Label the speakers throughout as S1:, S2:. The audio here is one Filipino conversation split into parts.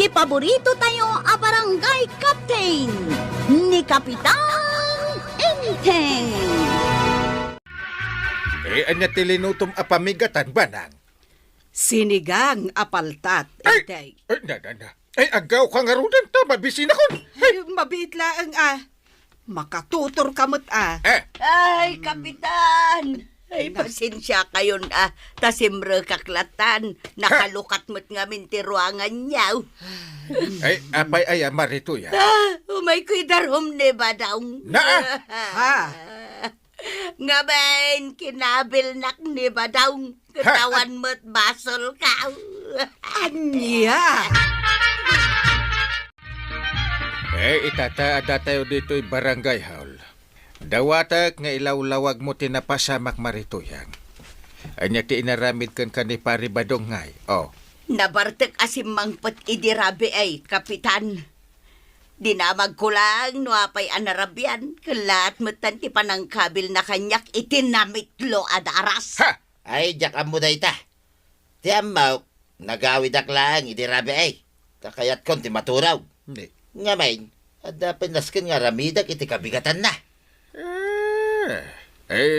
S1: Di paborito tayo a barangay captain ni Kapitan Enteng.
S2: Anya tilinutom apamigatan ba nang?
S3: Sinigang apaltat, Enteng.
S2: Ay, agaw ka nga rudan ta, mabisin ako.
S3: Mabiit laang makatutor kamot
S1: Ay, Kapitan! Ay, pasensya kayo na. Tasimre kaklatan. Nakalukat mo't nga mintiruangan niyaw.
S2: Ay, apay ay marito ya.
S1: Umay ko'y darom ni Badong.
S3: Ha?
S1: Nga bain, kinabil nak ni Badong. Katawan mo't basol ka.
S3: Anya?
S2: Itataada tayo dito'y barangay hall. Dawatak nga ilawlawag mo tinapasamak maritoyang. Anya ti inaramid kan ni Pari Badong ngay.
S1: Nabartek asim mangpet idirabi ay, Kapitan. Dinamag ko lang, nuapay anarabyan. Kalat matan ti panangkabil na kanyak itinamitlo adaras.
S2: Ha!
S4: Ay, jakam mo day ta. Ti amaw, nagawid lang, idirabi ay. Takayat kon ti maturaw.
S2: Hindi.
S4: Nga main, adapin naskin nga ramidak iti kabigatan na.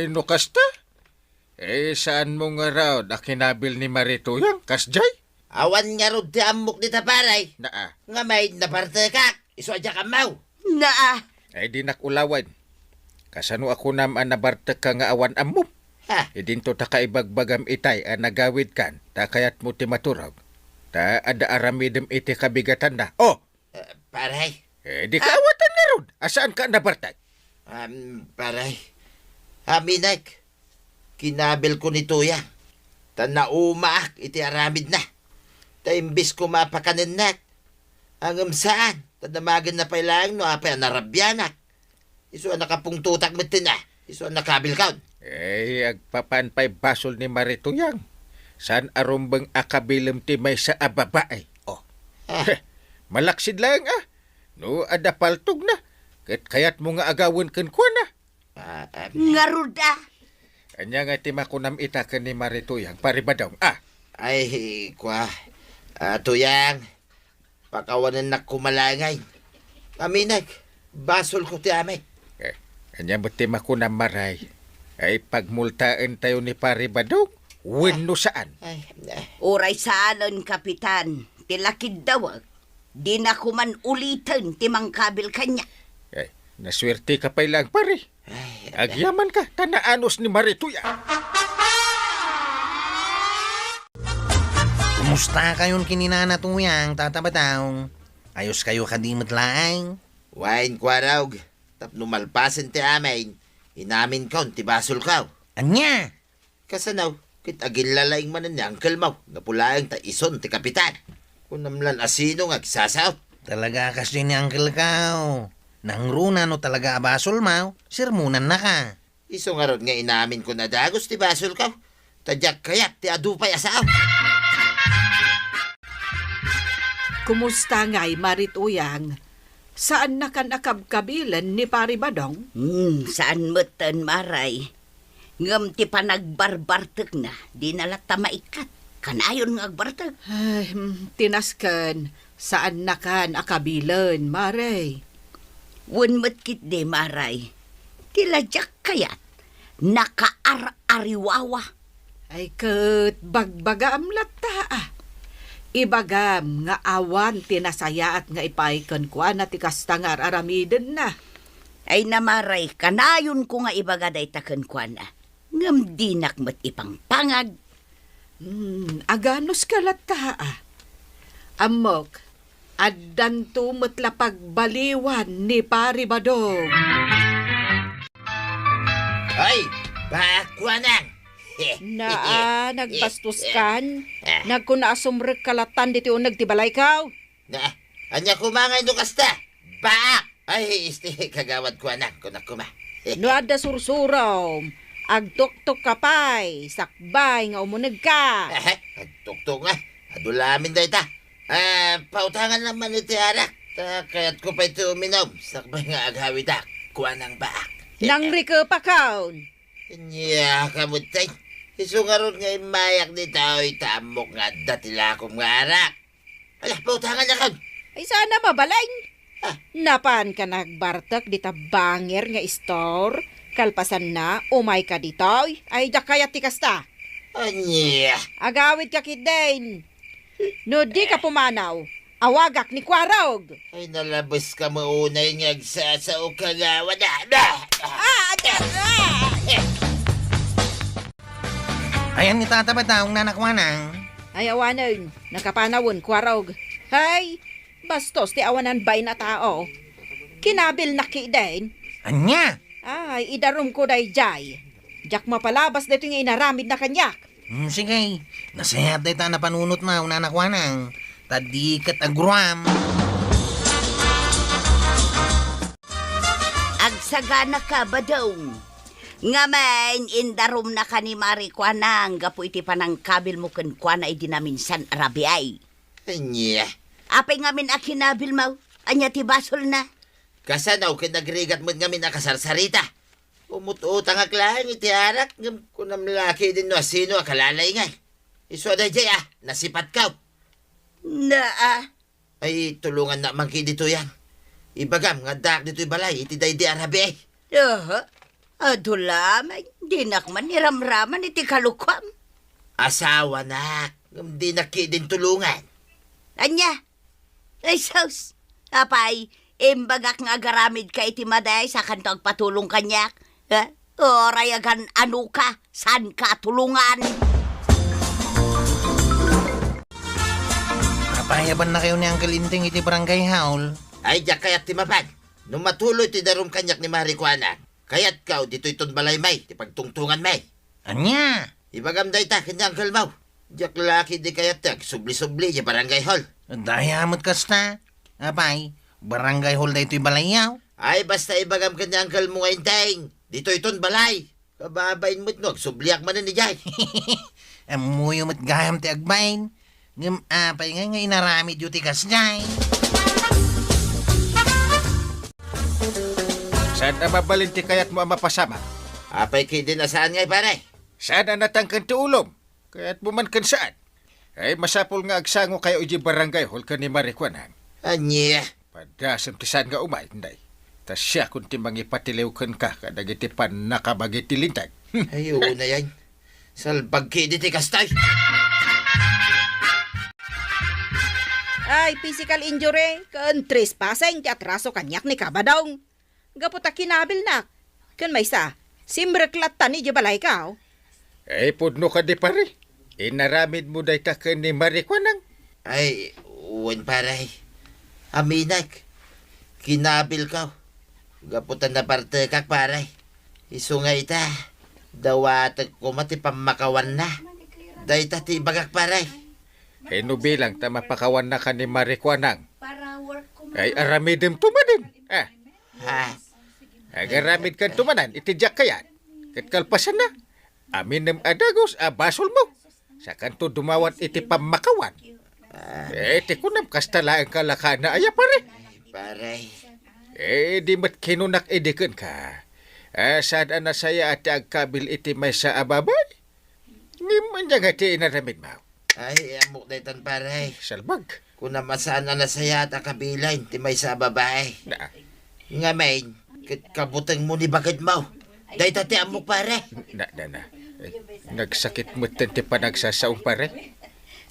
S2: Nukasta? Saan mo nga raw nakinabil ni Maritoyang? Kasjay?
S4: Awan nga rod ti amok ni taparay.
S2: Naa.
S4: Nga main, napartekak. Iso adya kamaw.
S1: Naa.
S2: Di nakulawan. Kasano ako naman nabartek ka nga awan ammo?
S4: Ha?
S2: Dinto ta kaibagbagam itay nagawid kan. Ta kayat mo ti maturag. Ta ada aramidem iti kabigatan na.
S4: Paray.
S2: Di kaawatan nga rod. Asaan ka nabartek?
S4: Paray. Aminak. Kinabil ko ni Tuya. Ta naumaak iti aramid na. Ta imbis ko mapakanenak. Ang saan? Ta damagan na pailang no apay narabyanak. Iso nakapungtutak mo na. Iso nakabil kaon.
S2: Agpapanpay basol ni Maritoyang. San arumbang akabilem ti may sa ababae? Malaksid lang No, ada paltog na. Kaya't mo nga agawin kan kwa na.
S1: Ngaruda.
S2: Anya nga ti makunam itakan ni Maritoyang. Paribadong,
S4: Ay, kwa. Tuyang. Pakawanan na kumalangay. Aminag. Basol ko ti amay.
S2: Anya mo ti makunam maray. Ay pagmultaan tayo ni Paribadong. Wenno saan?
S1: Oray saanon, Kapitan. Tilakid dawag. Di na kuman ulitin timangkabil kanya.
S2: Naswerte ka pa lang, pare. Agyaman ka, tanaanos ni Marituya.
S5: Kumusta kayon kininana tuyang, tatabataw? Ayos kayo kadimot laang?
S4: Wain kwa raw. Tapno malpasin ti amain. Inamin kaon ti basol kaw.
S5: Anya?
S4: Kasanaw, kit agilalaing manan ni Uncle Mau. Napulaang ta ison ti Kapitan. Kunamlan asino nga kisasaw.
S5: Talaga kasi ni Uncle Kao. Nangruna no talaga abasol mau, sirmunan na ka.
S4: Iso nga ron nga inamin ko na dagos ti basol kaw. Tadyak kayat ti adupay asaw.
S3: Kumusta nga'y Marituyang? Saan na kan akabkabilan ni Pari Badong?
S1: Saan moten maray? Ngam ti panagbarbartek na, di nalata maikat. Kanayon nga agbartek.
S3: Ay, tinasken, saan na kan akabilan, Maray?
S1: Wen kit de maray. Tiladyak kayat, nakaar-ariwawa.
S3: Ay ket bagbagam lata Ibagam nga awan tinasayaat nga ipaikan kwa na tikastangar aramiden na.
S1: Ay namaray, kanayon ko nga ibagaday taken kwa na. Ngam dinak mat ipang pangag.
S3: Aganos ka lata Amok, addan tumot pagbaliwan ni Pari Badong.
S4: Ay, bakwa nang.
S3: Nagbastos kan. Nagkunaasumrek kalatan dito nagtibalay kaw.
S4: Anya kumangay no kasta. Baak. Ay, kagawad ko anak ko na kuma.
S3: No ada sursuraw. Agtok-tok kapay. Sakbay nga umunag ka.
S4: Agtok-tok nga. Adulamin dahi ta. Pautangan naman iti arak. Kaya't ko pa ito uminom. Sakbay nga aghawid ak. Kuha ng baak.
S3: Nang rika pa kaon.
S4: Nya kamutay. Iso nga ron nga imayak ni tao itamok nga datila akong nga arak. Alah, pautangan na kang.
S3: Ay sana mabalay.
S4: Ah.
S3: Napan ka nagbartak di ta banger nga store. Kalpasan na, umay ka dito. Ay dakayat ti kasta.
S4: Anya.
S3: Agawid ka kidden. No di ka pumanaw. Awagak ni Kwarog.
S4: Ay, nalabas ka maunay nga agsasao ka na. Wala.
S5: Ayan ni tata ba taong nanakwanang?
S3: Ay awanan, nakapanawon Kwarog. Hay, bastos ti awanan bay na tao. Kinabil na kidden.
S5: Anya?
S3: Ay, idarum ko day jay. Jak mapalabas dito yung inaramid na kanyak.
S5: Sige. Nasayat day ta na panunot mo, nanakwanang. Tadi kat agruam.
S1: Agsagana ka ba daw? Nga man, indarom na ka ni Mari Kwanang, gapo iti panang kabil mo kan Kwana idi namin san Arabi ay.
S4: Anya.
S1: Apay ngamin akinabil mo, anya ti basol na.
S4: Kasanaw kinagrigat mo ngamin nakasarsarita. Umututang aklang iti arak. Kunam laki din no sino akalalay nga. Iso da jay nasipat ka. Ay, tulungan na man dito yan. Ibagam, nga dak dito'y balay, iti day di Arabi.
S1: Adulamay, di nakman niramraman iti kalukwam.
S4: Asawa na, di nakidin tulungan.
S1: Anya, ay sus, apay, imbagak nga garamid ka iti maday sa kantong patulong kanyak. O rayagan ano ka, san ka tulungan?
S5: Payaban na kayo ni Uncle Inting iti barangay haul.
S4: Ay, diyak kayat timapan. Nung matuloy ti darum kanyak ni Mari Kwana, kayat kaw dito iton balay may, ti pagtungtungan may.
S5: Anya?
S4: Ibagam day ta, kanyang kalmaw. Diyak laki di kayat tak, subli-subli di barangay hall.
S5: Dayamot kasta. Apay, barangay hall da ito'y balayaw.
S4: Ay, basta ibagam kanyang kalmo ngayon tayong. Dito iton balay. Kababain mo't no, subliak man ni Jay.
S5: Amuyo mo't gayam ti agbain. Ngam apay nga inaramid yu ti kasjay.
S2: Saan na mabalinti kayat mo ang mapasama?
S4: Apay kay din asaan ngay pare.
S2: Saan na natangkan ti ulom? Kaya't mo man kan saan? Ay masapol nga agsango kayo iji barangay hol ka ni Mari Kwanang.
S4: Anya.
S2: Padasam ti saan nga umay, nday. Tas siya kung ti mangipatilew kan ka kadagiti pan nakabagiti lintag.
S4: Ay, oo na yan. Salbag kay di ti kastay.
S3: Ay, physical injury, kan trespassing ti atraso kanyak ni Kabadong. Gaputa kinabil na. Kan may sa, simreklat tani di balay ka.
S2: Ay pudno ka di pare. Inaramid mo day ta ka ni Mari Kwanang.
S4: Ay, uwan pare. Aminag. Kinabil ka. Gaputan na parte kak pare. Iso nga ita. Dawatag ko mati pamakawan na. Day ta ti bagak pare.
S2: Ay no bilang ta mapakawan na ka ni Mari Kwanang. Ay aramidem tumanin.
S4: Ha?
S2: Agaramid kan tumanan, itidyak kayan. Kat kalpasan na. Aminem adagos, basol mo. Sa kanto dumawat iti pamakawan. Ti kunam kastala ang kalaka na aya pare.
S4: Pare.
S2: Di mat kinunak idikan ka. Saan na saya ati agkabil iti may sa ababay? Ngiman niya nga ti inaramid mo.
S4: Ay, amok na itan pare.
S2: Salbag.
S4: Kung namasaan na nasaya at kabilain, ti may sa babae.
S2: Na,
S4: Nga main, kabutang mo ni bakit mo. Day tati amok pare.
S2: na. Nagsakit mo ti panagsasaong pare.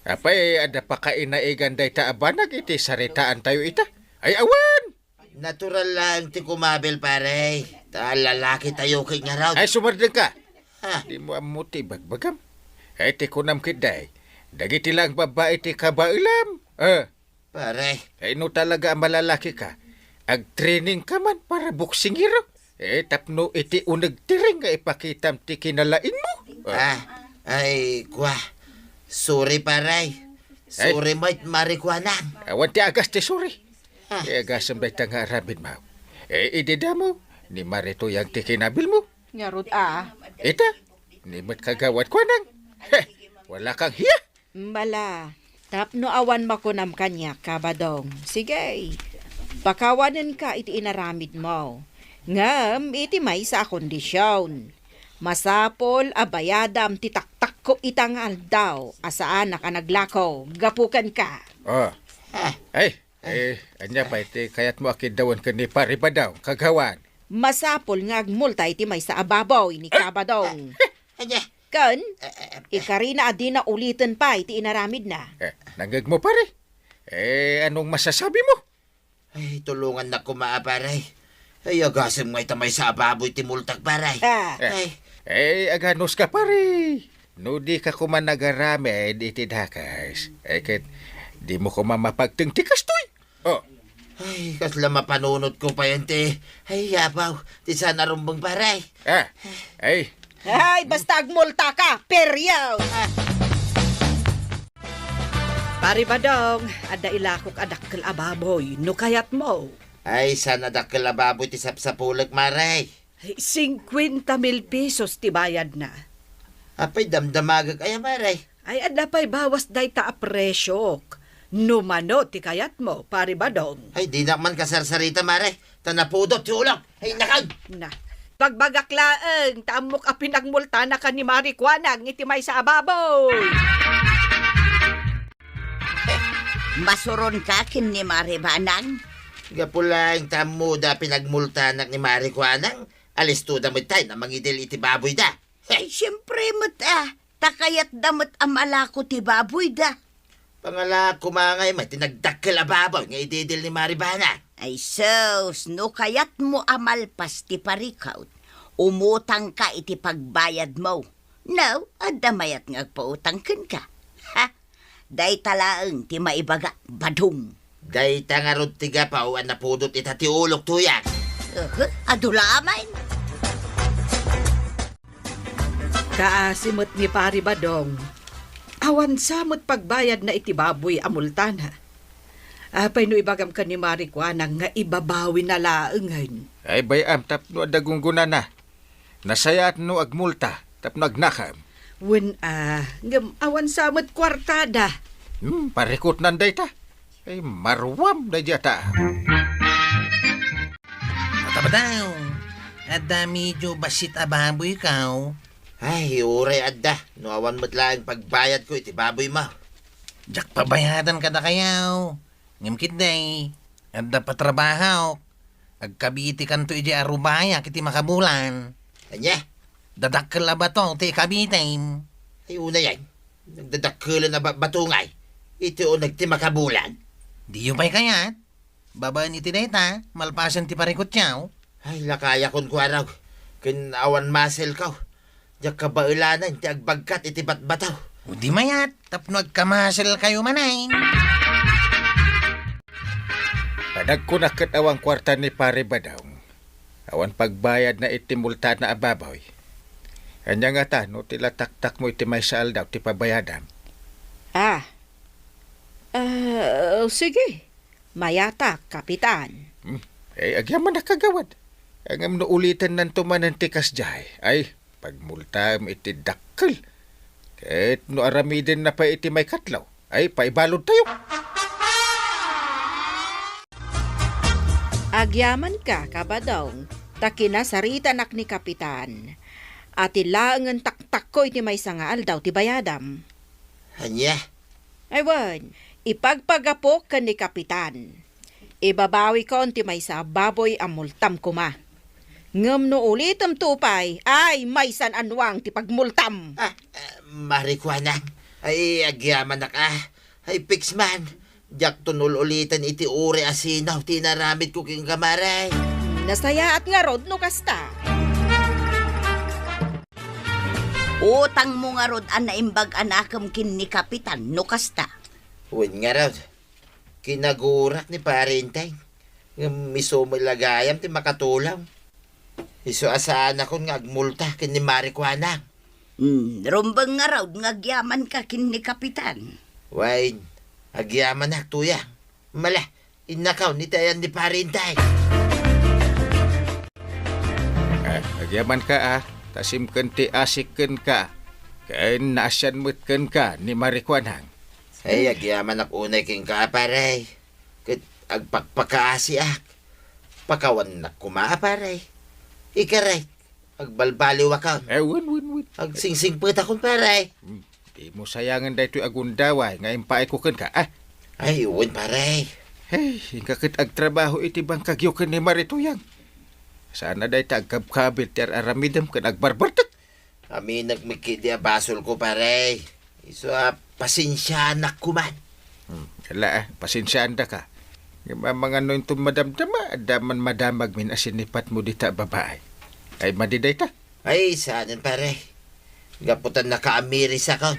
S2: Apay, ada pa kainaigan day ta abanag iti saritaan tayo ita. Ay awan!
S4: Natural lang ti kumabil pare. Lalaki tayo kay nga raw.
S2: Ay sumardeng ka.
S4: Ha?
S2: Di mo amuti bagbagam. Ay ti kunam kiday. Dagiti lang babae ti kabailam.
S4: Pare.
S2: Ay no talaga ang malalaki ka. Ag-training ka man para buksingiro. Tapno iti unag tiring nga ipakitam ti kinalain mo.
S4: Ay, kwa. Sorry pare. Sorry mait marikwanang.
S2: Awan ti agas ti suri. Agasam day ta nga arabid mo. Idida mo. Ni Marito yang ti kinabil mo.
S3: Ngarod
S2: Ita. Ni mat kagawat ko nang. Wala kang hiya.
S3: Mbala, tapno awan makunam kanya, Kabadong. Sige, pakawanan ka iti inaramid mo. Ngam, iti may sa kondisyon. Masapol abayadam titaktak ko itang aldaw, asaan ka naglako, gapukan ka.
S2: Anya pa iti kayat mo akidawan ka ni pare ba daw, kagawan.
S3: Masapol nga agmulta iti may sa ababaw ni Kabadong.
S4: Anya?
S3: Kan, ikarina adi na ulitin pa iti inaramid na.
S2: Nanggag mo pare. Anong masasabi mo?
S4: Ay, tulungan na kumaa, paray. Ay, agasim nga itamay sa ababoy timultag, paray. Ay,
S2: Aganos ka pare. No di ka kuman nagaramid iti dakas. Ket di mo kuman mapagtingtikas to'y.
S4: ay, kasla mapanunod ko pa yan, te. Ay, yabaw. Di sana rumbang, paray.
S2: Ay,
S3: Basta agmulta ka, peryaw! Pari Badong, ada ilakok adakkel ababoy, no kayat mo.
S4: Ay, sana dakil ababoy ti sapsapulag, maray.
S3: 50,000 pesos ti bayad na.
S4: Apay, damdamagag ay, maray.
S3: Ay ada pa'y bawas day ta a presyok. Numano ti kayat mo, Pari Badong.
S4: Ay, di naman kasarsarita, maray. Tanapudot, tulog. Ay, nakag.
S3: Na, pagbagaklaan, taamok a pinagmulta na ka ni Marikwanag, iti may sa ababoy.
S1: Masuron ka kin ni Maribanang.
S4: Gapulang tamuda pinagmultanak ni Marikwanang. Alis to damit tayo na mangidil iti baboy da.
S1: Ay, siyempre mat takayat damat amalako ti baboy da.
S4: Pangala kumangay may tinagdakkel a baboy nga ididil ni Maribana.
S1: Ay sos, no kayat mo amalpas ti parikaw. Umutang ka iti pagbayad mo. No, adamayat nga pautangkin ka. Ha? Day talaang ti maibaga, badong.
S4: Day tangarod tiga pa o napudot itati ulok tuyak.
S1: Adulaman.
S3: Kaasimot ni Pari Badong, awan samot pagbayad na iti baboy amultana. Apay no ibagam ka ni Marikwanang nga ibabawi na laengan.
S2: ay bayam tapno adagunggunan na. Nasayat no agmulta, tapno agnakam.
S3: Wen ngam awan samot kwartada.
S2: Parikot nanday ta. Ay marwam da jata.
S5: Matabadaw, ada medyo basit ababoy ka.
S4: Ay, uray adda. Nuawan mo't lang pagbayad ko iti baboy mo.
S5: Jak pabayadan ka da kayaw. Ngimkit day, ada patrabahaw. Agkabiti kanto iji arubaya kiti makabulan.
S4: Anya?
S5: Dadakkel ba to, ti kabitin.
S4: Ay, una yan. Nagdadakkelan na batungay. Ito o nagtimakabulan.
S5: Di yung pa'y kayat. Babaan iti data, malpasan ti parikot yaw.
S4: Ay, lakaya kon ko araw. Kinawan masel ka. Diyak kabaulanan, ti agbagkat iti batbataw.
S5: O di mayat, tapno agkamasel kayo manay.
S2: Padagkunakat awang kwarta ni pare ba daw. Awan pagbayad na itimulta na ababoy. Kanya nga ta, no tila taktak mo iti may saal daw, ti pabayadam.
S3: Sige. Mayata, kapitan.
S2: Agyaman na kagawad. Ang no ulitan ng tumanan ti kasjay. Ay, pagmulta mo iti dakkel. Kahit no aramidin na pa iti may katlaw. Ay, paibalod tayo.
S3: Agyaman ka, Kabadong. Takinasarita nak ni kapitan. At ilaangan taktak ko iti may sangaal daw ti bayadam.
S4: Anya?
S3: Aywan, ipagpagapok ka ni kapitan. Ibabawi ko ti may sa baboy amultam kuma. Ngam no ulitam tupay, ay may san anwang ti pagmultam.
S4: Marikwanang. Ay, agyaman na ka. Ay, fix man. Diyak tunul ulitan iti uri asinaw. Tinaramid ko king kamaray.
S3: Nasaya at nga rod no kasta.
S1: Utang mo nga rod an naimbag anakam kin ni kapitan, no kasta.
S4: Huwag nga raw. Kinagurak ni parintay. Miso mo lagayam ti makatulaw. Iso asaan ako nga agmulta kin ni Marikwanang.
S1: Rumbang nga raw, ngagyaman ka kin ni kapitan.
S4: Wain, agyaman na tuya. Mala, inakaw ni tayan ni parintay.
S2: Agyaman ka tasimken ti asikken ka. Kain naasyan mutken ka ni Marikwanang.
S4: Ay, agyaman ak unay king kaparay. Kat agpakpakaasi ak. Pakawan na kumaparay. Ikaray, agbalbaliw ka.
S2: Win.
S4: Agsingsing put akong paray.
S2: Di mo sayangan da ito'y agundaway nga impaay kuken ka.
S4: Ay, uwan pare.
S2: Hey, hingkakit ag trabaho iti bang kagyo ni Marituyang. Sana day tagabkabil ti aramidam kan agbarbartak.
S4: Kami nagmikidi a basol ko pare. Iso pasensya na kuman.
S2: Kala pasensyaan da ka. Yung mga no yung madamdama, daman madamag min asinipat mo dita babae. Ay madiday ta.
S4: Ay, saanan pare. Gaputan na kaamiris ako.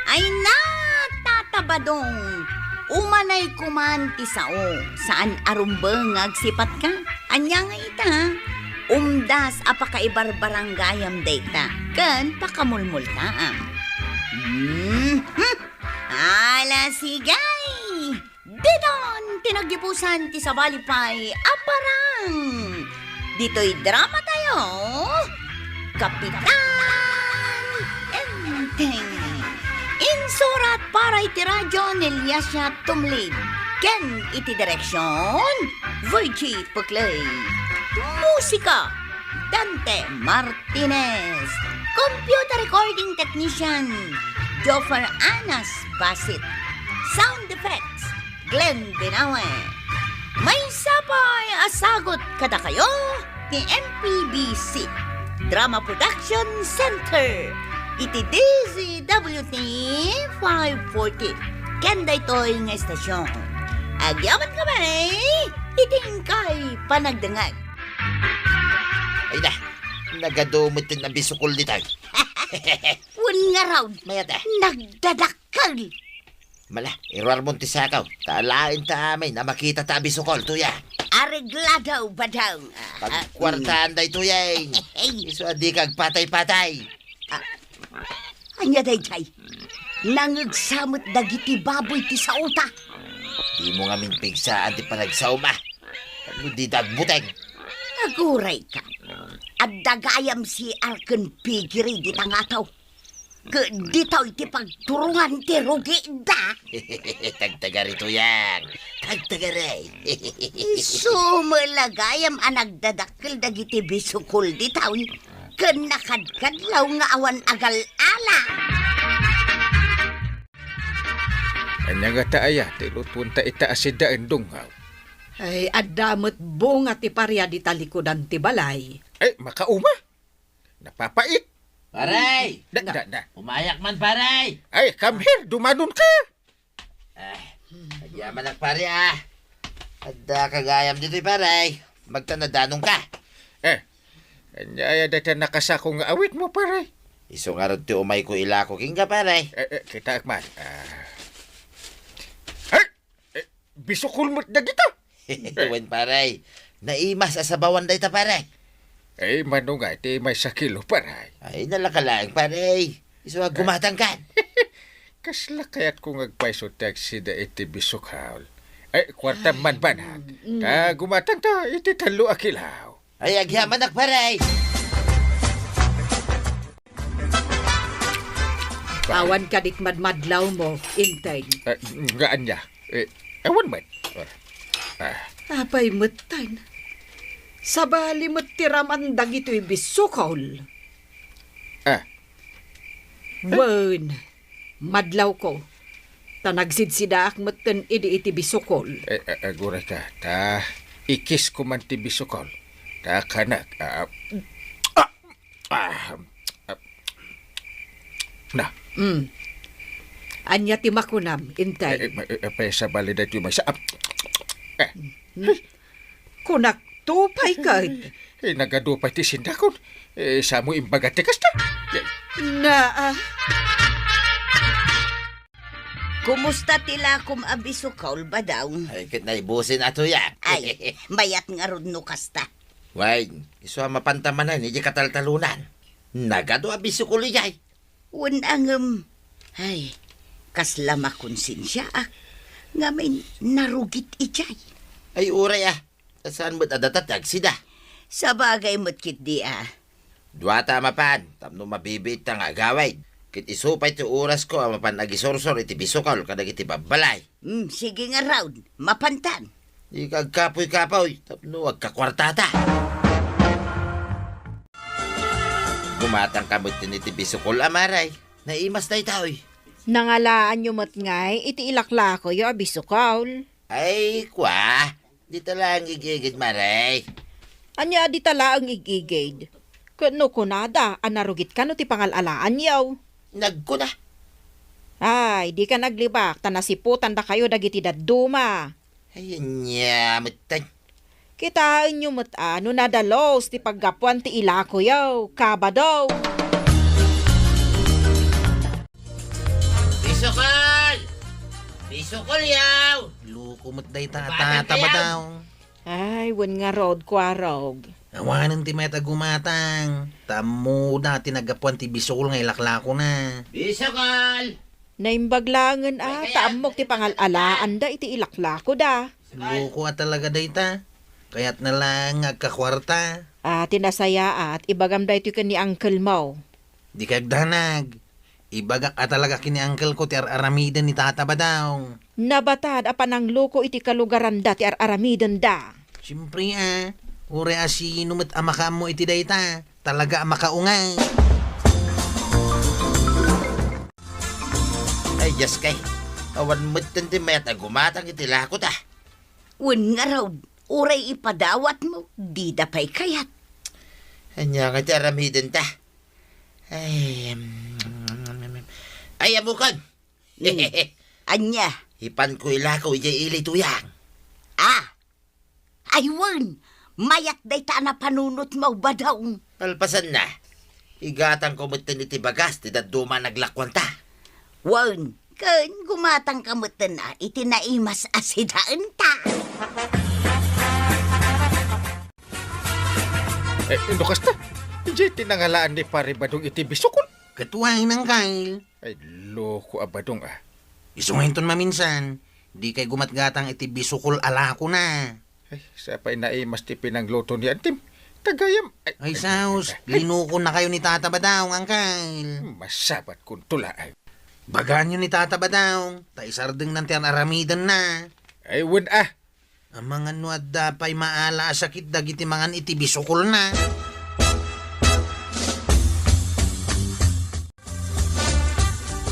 S1: Ay natatabadong. Umanay kuman ti sao. Saan arumbeng agsipat ka? Anya nga ita. Umdas apakaibarbarangayam data. Kan pakamulmultaam. Ala sigay. Didon tinagdipusan ti sabalipay aparang. Dito'y drama tayo. Kapitan Enteng. Insurat para iti radyo ni Lyasya Tumlid. Ken iti direksyon, Virgie Puclay. Musika, Dante Martinez. Computer recording technician, Joffer Anas Basit. Sound effects, Glenn Binawe. May sapay asagot kada kayo ni MPBC Drama Production Center. Iti DZWT 540. Kenda ito'y nga estasyon. Agyaman kami, iting kay panagdangag.
S4: Ay na, nagadumot din na bisukol dito.
S1: Un nga raw,
S4: Mayada.
S1: nagdadakal.
S4: Mala, irwar mo tisakaw. Talain ta amay na makita ta bisukol, tuya.
S1: Areglado ba daw?
S4: Pagkwartaan day tuyay.
S1: Hey,
S4: Iso adi kag patay-patay.
S1: anya day. Nangagsamot dagiti baboy ti sa uta.
S4: Di mo nga min pigsaan ti panagsauma. Ano di dagbuteng.
S1: Naguray ka. At dagayam si Arken Pigiri di tangataw. Ditaw iti pagturungan ti rugi da.
S4: Tagtaga rito yan. Tagtagaray.
S1: Sumalagayam ang nagdadakil dagiti bisukol ditaw. Ken nakadkadlaw nga awan agal-ala.
S2: Anya nga taaya, tilutun ta ita asidaan dunghaw.
S3: Ay, adamot bunga ti parya di talikodan ti balay.
S2: Ay, makauma. Napapait.
S4: Paray!
S2: Da.
S4: Umayak man, paray!
S2: Ay, come here, dumanon ka.
S4: Agyaman ang pare Adda kagayam dito'y paray. Magtanadanong ka.
S2: Anya data nakasako nga awit mo, paray.
S4: Iso nga ron ti umay ko ilako king ka paray.
S2: Kita akman. Ay, bisukul mo't na dito.
S4: Wen paray. Naimas asabawan day ta paray.
S2: Ay, mano nga, iti may sakilo, paray.
S4: Ay nalakalaang paray. Iso gumatang kan.
S2: Kasla kaya't kung agpaiso taxi da iti bisukhaw. Ay, kwarta man banag. Ta gumatang ta, iti talo akilaw.
S4: Ay agyaman ak paray.
S3: Awan ka dit madmadlaw mo, inteng.
S2: Nga anya. Ewan man.
S3: Apay mutan. Sabali mo't tiraman dagito'y bisukol. Wen, madlaw ko. Tanagsidsidaak mutan iti bisukol.
S2: Aguray ka. Ta, ikis ko man ti bisukol. Ta kanak. Na.
S3: Anya ti makunam, inteng.
S2: Pesa bali da ito may sa...
S3: Kunak tupay ka.
S2: Nagadupay ti sindakon. Sa mo imbagati kasta.
S3: Na,
S1: Kumusta tila kum abisukol ba daw?
S4: Ay kit naibusin ato yan.
S1: Ay, mayat nga rudno kasta.
S4: Why, iso mapantamanan, hindi kataltalunan. Nagado abisukuli jay.
S1: Unangam, ay, kaslama konsensya nga may narugit ijay.
S4: Ay uray saan mo't adatatag sida?
S1: Sa bagay mo't kit di
S4: Duwata mapan, tapno mabibit nga agaway. Kit isupay ti oras ko mapan agisorsor iti bisukal kadag iti babalay.
S1: Sige nga raw, mapantan.
S4: Di kagkapoy-kapoy, tapno agkakwartata. Gumatang kamot din iti bisukol amaray. Naimas na itaw eh.
S3: Nangalaan nyo matngay, iti ilaklako yo abisukaul.
S4: Ay, kwa. Di talang igigid, Maray.
S3: Anya di tala ang igigid. Kano kunada, anarugit ka no ti pangalalaan yaw.
S4: Nagko na.
S3: Ay, di ka naglibak, tanasiputan da kayo dagiti daduma.
S4: Ayun niya, matay.
S3: Kitaan nyo ano nadalos ti paggapuan ti ilako yaw, kabadaw.
S4: Bisukol! Bisukol yaw!
S5: Luko mo't day
S4: Batang
S5: tataba
S4: kayaw.
S5: daw.
S3: Ay, wan nga rod kwarog.
S5: Awanan ti meta gumatang. Tamo na tinagapuan ti bisol nga ilaklako na.
S4: Bisukol!
S3: Naimbaglangan taamok ti pangalalaan da iti ilaklako da.
S5: Luko at talaga dayta. Kaya't na lang agkakwarta.
S3: Tinasaya at ibagam da ito ni Uncle Mo.
S5: Di kagdanag. Ibagak at talaga kini uncle ko ti aramidan ni tataba daw.
S3: Nabatad apanang loko iti kalugaran da ti aramidan da.
S5: Siyempre ure asino met amaka mo iti dayta. Talaga amakaungay.
S4: Ay, Diyos kay. Awan mo't tanti mayat gumatang itilakot ah.
S1: Wen nga raw, uray ipadawat mo, di dapay kayat.
S4: Anya nga ti aramidin ta. Ay, amukan.
S1: Anya,
S4: Ipan ko ilakaw ijay ili tuyang.
S1: aywan, mayat day ta na panunot mo ba daw?
S4: Palpasan na. Igatang kumutin iti bagas, ti daduma naglakwang ta.
S1: Wan, kan gumatang kamutan na, itinaimas asidaan ta.
S2: Ino kasta? Ijay tinangalaan ni pare badong iti bisukol.
S5: Katuwang ng kail.
S2: Ay, loko abadong
S5: Isungayin ton maminsan. Di kay gumatgatang iti bisukol alako na.
S2: Ay, sa pa inaimas ti pinangluto ni Antim. Tagayam.
S5: Ay saus, linuko na kayo ni Tata Badaw, angkal.
S2: Masabat kung tulaan.
S5: Bagaan nyo ni Tata Badaw. Taisardeng nanti ang aramidan na.
S2: Ay, wen
S5: Ang mga nuad dapay maala sakit dagiti mangan iti bisukol na.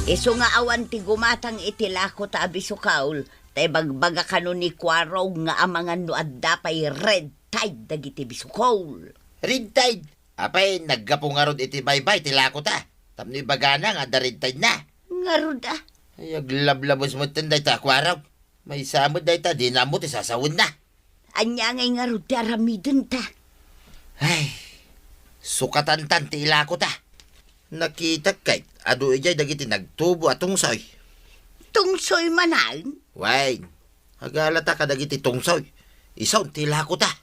S1: Iso nga awan ti gumatang itilako ta abisukaul, tay bagbaga kano ni Kwaraw nga amangan no adda pay red tide dagiti bisukol.
S4: Red tide. Apay, naggapo nga rod iti baybay, tilakot ah. Tapno ibagana nga da red tide na.
S1: Ngarud
S4: Ay, aglablabos mo tinday ta, kwaraw. May samod day ta, di na mo ti sasawin na.
S1: anya ngay ngarud ti aramiden ta.
S4: Ay, sukatan-tan ti ilakot ah. Nakita kay, adu ijay dagiti nagtubo atong soy.
S1: Tungsoy manan,
S4: Wait, hagalata ka dagiti tungsoy. Isaw ti ilakot ah.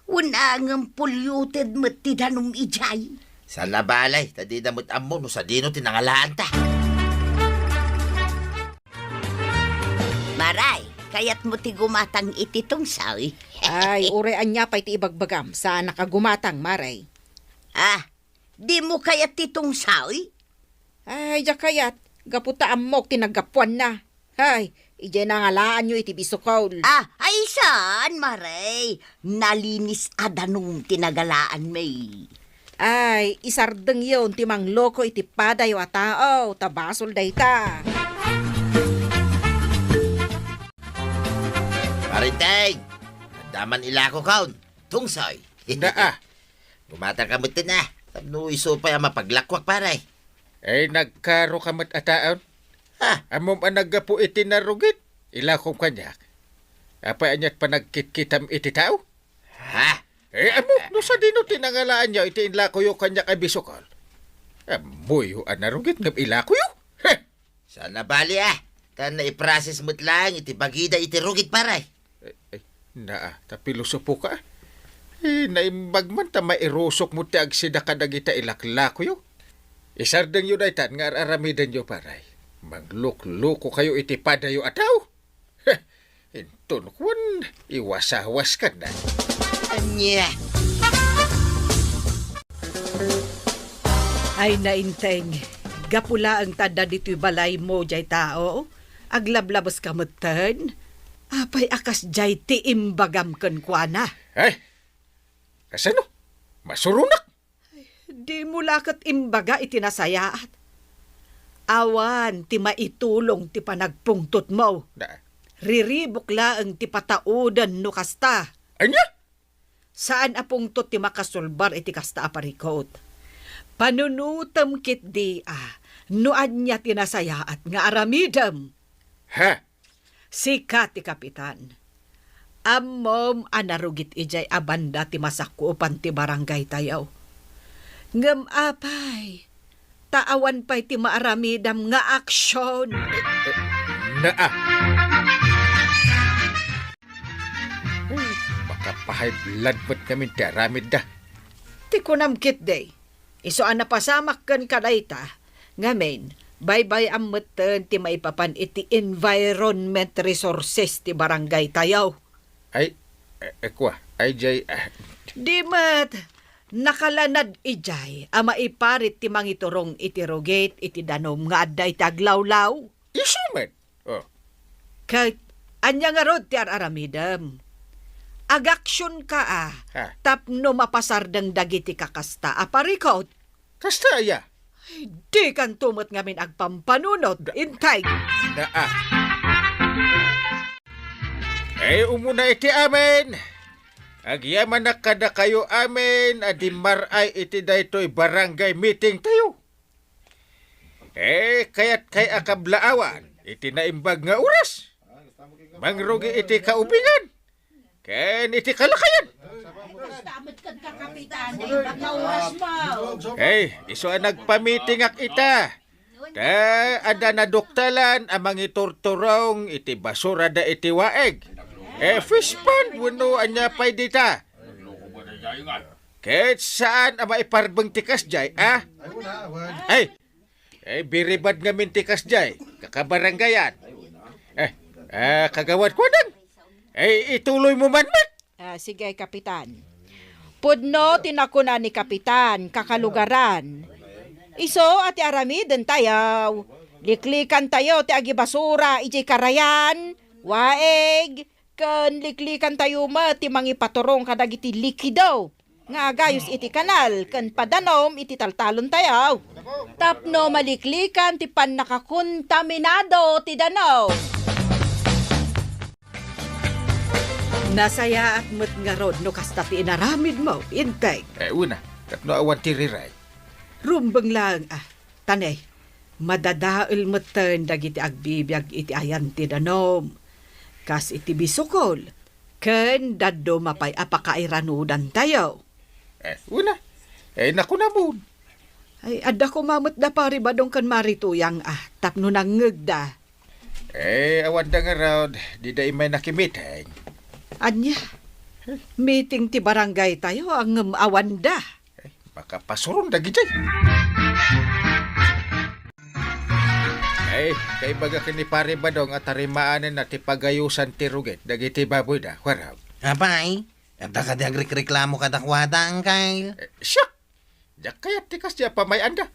S1: unang polluted met ti danum ijay.
S4: Sa nabalay, tadi damot ammo no sa dino tinangalaan ta.
S1: Maray, kayat mo ti gumatang iti tungsoy.
S3: Ay, ure anya pa iti ibagbagam sa nakagumatang maray.
S1: Di mo kayat ti tungsoy?
S3: Ay, kayat, gaputa amok tinagapuan na. Ay, ije nangalaan nyo iti bisukaul.
S1: Ay saan, Maray? Nalinis adanum tinagalaan may.
S3: Ay, isardeng yun timang loko iti padayo a tao, tabasol day ta.
S4: Marinteng, daman ilako kaun, tungsoy.
S2: Na
S4: Gumatang kamutin na. Tapno iso pa yung mapaglakwak paray.
S2: Ay, nagkaro kamat ataon. Amom ang naggapo iti narugit. Ilakong kanyak. Apay anyat pa nagkitkitam iti tao?
S4: Ha?
S2: Amo, no sa dino tinangalaan niya iti inlako yung kanyak ay bisukol. Amoy ang narugit ng ilako yung.
S4: Sana bali ah. Tan na i-process mo't lang iti bagida iti rugit paray.
S2: Tapiluso po ka. Naimbag man ta mairusok mo ti agsida ka dagita ilaklako yung. Isardeng yun ay tan nga aramidan yung paray. Magluk-luko kayo iti padayo ataw. Inton kwan, iwasawas ka na.
S4: Anya.
S6: Ay nainteng, gapula ang tada dito'y balay mo, jay tao. Aglablabos ka matan. Apay akas jay ti imbagam kan kwa na.
S2: Ay, kasano? Masurunak.
S6: Di mo lakat imbaga itinasayaat. Awan ti maitulong ti panagpungtot mo.
S2: Da.
S6: Riribok laeng ti pataudan no kasta.
S2: Anya?
S6: Saan apungtot ti makasulbar iti kasta aparikot? Panunutam kit di no anya tinasayaat nga aramidam.
S2: Ha?
S6: Sika ti kapitan. Ammom anarugit ijay abanda ti masakupan ti barangay tayaw. Ngem apay, taawan pa'y ti maaramidam nga aksyon.
S2: Naa. Baka pahay blood mo't kami tiaramid da.
S6: Ti kunam kit day. Iso ang napasamak kan kadayta. Ngamen, bye-bye ang matan ti maipapan iti environment resources ti barangay tayaw.
S2: Ay, kwa, ay jay,
S6: Di mat, nakalanad ijay ang maiparit ti mangiturong iti rogate iti danom nga adday taglawlaw.
S2: isuman. Oh,
S6: Kahit anya nga rod ti aramidam. Agaksyon ka
S2: Ha.
S6: tapno mapasardang dagiti kakasta aparikot.
S2: kasta ya.
S6: Di kan tumot ngamin agpampanunod. Intay.
S2: Naa. Ay, umuna iti amin. Agyaman na kada kayo amin, adi maray iti daytoy barangay meeting tayo. Kaya't kay akablaawan, iti naimbag nga oras. Mangrugi iti kaubingan. Ken iti kalakayan. Iso ang nagpamiting ak ita. Ada na doktalan amang iturturong iti basura da iti waeg. Fish pond, wano anya pa'y dita. Kahit saan ang maiparbang tikas jay, biribad ngamin tikas jay, kakabaranggayan. Kagawad ko nang. Ituloy mo man.
S3: Sige, Kapitan. Pudno tinakuna ni Kapitan, kakalugaran. Iso at aramiden tayaw. Liklikan tayo ti agi basura, iti karayan, waeg, kan liklikan tayo ti mangipaturong kadagiti likido. Nga gayos iti kanal, kan padanom iti taltalon tayaw. Tapno maliklikan ti pan nakakontaminado ti danaw.
S6: Nasaya at mat nga rod no kasta ti inaramid mo. Intay.
S2: Una, tapno awan tiriray.
S6: Rumbang lang tanay. Madadaol matan dagiti agbibiyag iti ayan ti danom. Kas iti bisukol. Ken daddo mapay apakairanudan tayo.
S2: Una, naku na mo.
S6: Ay, adda ko mamot da pari badong kan marituyang tapno nang ngegda.
S2: Awan da nga raw, di da imay nakimiteng.
S6: Anya, meeting ti barangay tayo ang awanda.
S2: Baka pasurong da gijay. Kay baga kini pare badong at tarimaanan na ti pagayusan ti ruget, dagiti baboy da, waraw.
S5: Apay, at ka di agreklamo kadakwada ang Kyle.
S2: Siya! Diyak kaya tikas diya pamayan da.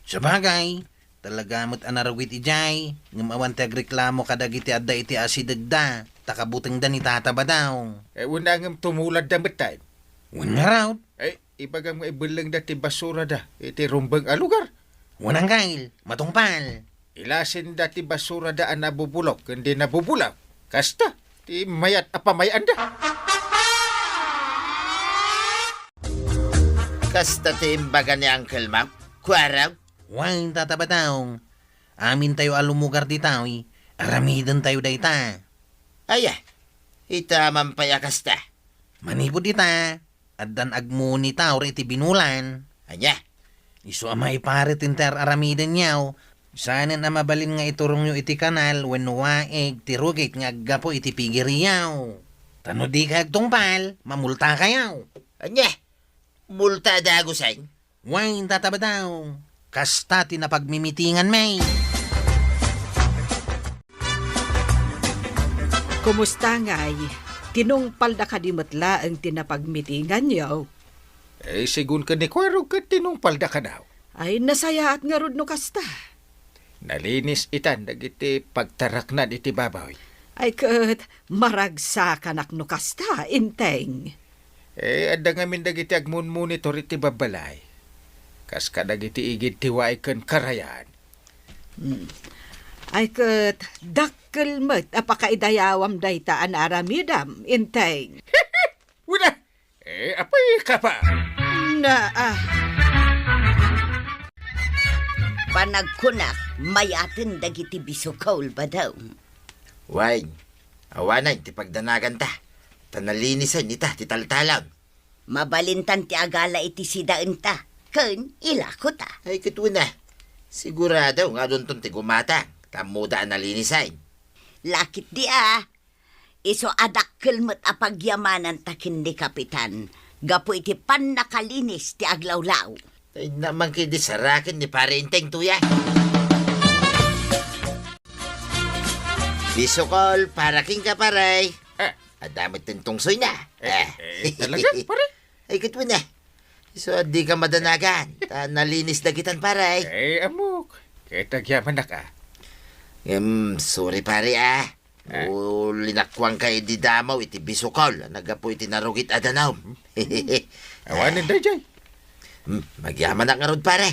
S5: Sabagay, talaga mo't anarawit ijay, ngamawan ti agreklamo kadagiti adda iti asidagda, takabutang da ni tata ba daw.
S2: Una ngam tumulad da matay.
S5: Una raw,
S2: Ibagang mo ibulang da ti basura da, iti rumbang alugar.
S5: unang Kyle, matungpal.
S2: Ilasin da ti basura da ang nabubulok, kundi nabubulak. Kasta, ti mayat apamayan da.
S4: Kasta ti imbaga ni Uncle Mac. Kuaraw.
S5: Why, tata ba daw? Amin tayo alumugar di tao, aramidan tayo dayta.
S4: Aya, itaman pa ya kasta.
S5: Manipod ita, addan agmuni tao iti binulan.
S4: Anya,
S5: Iso ama iparit inter aramidan niyaw. Sana na mabalin nga iturong nyo iti kanal when waeg tirugit nga aggapo iti pigiriyaw. Tano di ka agtungpal, mamulta kayaw.
S4: anya, multa dagusan.
S5: Wain tataba daw. Kasta tinapagmimitingan may.
S6: Kumusta nga'y? Tinungpal na kadimatla ang tinapagmitingan niyo.
S2: Sigun ka ni Kwarog ka tinungpal da ka daw.
S6: Ay, nasaya at nga rod no kasta.
S2: Nalinis itan, dagiti pagtaraknan iti babaw.
S6: Ay, kat maragsa kanak no kasta, inteng.
S2: Adda ngamin dagiti agmun-monitor iti babalay. Kas ka dagiti igid tiwaay kan karayan.
S6: Ay kat dakkel met apakaidayawam dayta an aramidam inteng.
S2: Wala! Apay ka pa?
S6: Na
S1: Panagkunak, mayatin dagiti bisukol ba daw?
S4: Way, awanay, ti pagdanagan ta. Tanalinisan ni ta, ti taltalang.
S1: Mabalintan ti agala iti sidaan ta. Kun, ilako ta.
S4: Ay, katuna. Sigurado nga doon ti gumata. Tamuda ang nalinisan.
S1: Lakit di Iso adakkel met apagyamanan ta kindi kapitan. Gapo iti pan nakalinis ti aglawlaw.
S4: Ay naman kidi sarakin ni pare inteng tuya. Bisokol, para king ka paray. Adamit ng tungsoy na.
S2: Talaga, pare?
S4: Ay, katuna. So, di ka madanagan. Nalinis na kitan paray.
S2: Amok. Kitagyaman na ka.
S4: Sorry pare linakwang kay di damaw iti bisukol. Nagapo iti narugit adanaw.
S2: Awanin da dyan.
S4: Magyaman na nga rod pare.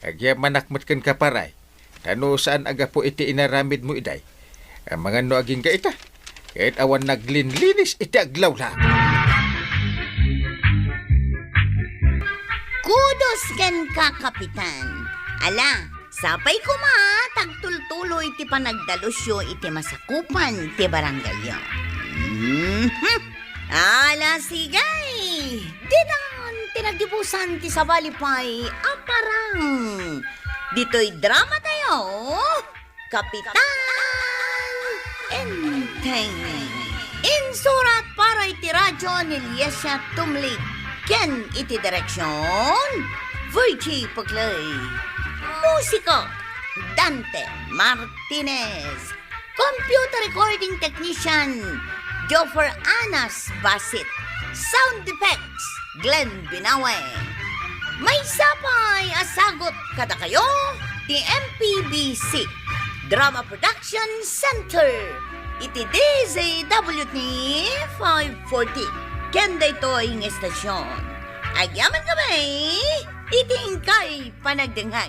S2: Agyaman nakmat kan ka paray. Ano saan aga po iti inaramid mo iday? Ang mga no aging ka ita. Kahit awan naglinlinis iti aglaw lang.
S1: Kudos ken ka, kapitan. Ala, sapay ko tagtultuloy ti panagdalusyo iti masakupan ti barangay. Ala, sigay! Dinan, tinagdibusan ti sabalipay, aparang. Dito'y drama tayo, Kapitan Enteng. Insurat para iti radyo ni Liesya Tumlig. Ken iti direksyon, Virgie Paglay. Musiko, Dante Martinez. Computer recording technician, Joffer Anas Basit. Sound effects, Glenn Binawe. May sapay asagot kada kayo, ti MPBC Drama Production Center. Iti DZWT 540. Kenda ito ang estasyon. Agyaman kami, iti ingkay panagdangag.